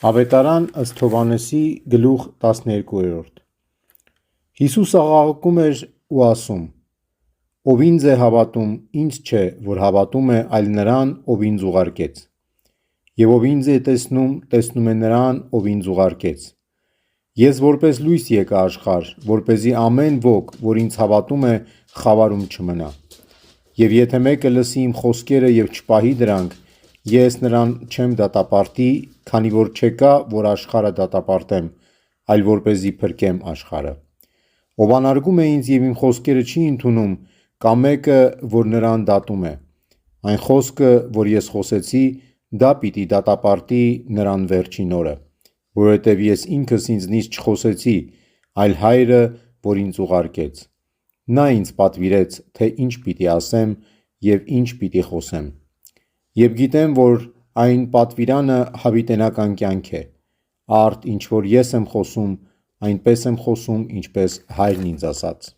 Ավետարան ըստ Հովհաննեսի գլուխ 12։ Հիսուս աղաղակում էր ու ասում. «Ով ինձ է հավատում, ինձ չէ, որ հավատում է, այլ նրան, ով ինձ ուղարկեց։ Եվ ով ինձ է տեսնում, տեսնում է նրան, ով ինձ ուղարկեց։ Ես որպես լույս եկա աշխարհ, որպեսզի ամեն ոք, որ ինձ հավատում է, խավարում չմնա։ Եվ եթե մեկը լսի իմ խոսքերը և չպահի դրանք, ես նրան չեմ դատապարտի, քանի որ չեկա, որ աշխարհը դատապարտեմ, այլ որպեսզի փրկեմ աշխարհը։ Ով անարգում է ինձ և իմ խոսքերը չի ընդունում, կա մեկը, որ նրան դատում է։ Այն խոսքը, որ ես խոսեցի, դա պիտի դատապարտի նրան վերջին օրը, որովհետև ես ինքս ինձնից չխոսեցի, այլ Հայրը, որ ինձ ուղարկեց։ Նա ինձ պատվիրեց, թե ինչ պիտի ասեմ և ինչ պիտի խոսեմ։ Եվ գիտեմ, որ այն պատվիրանը հավիտենական կյանք է։ Արդ ինչ որ ես եմ խոսում, այնպես եմ խոսում, ինչպես Հայրն ինձ ասաց»։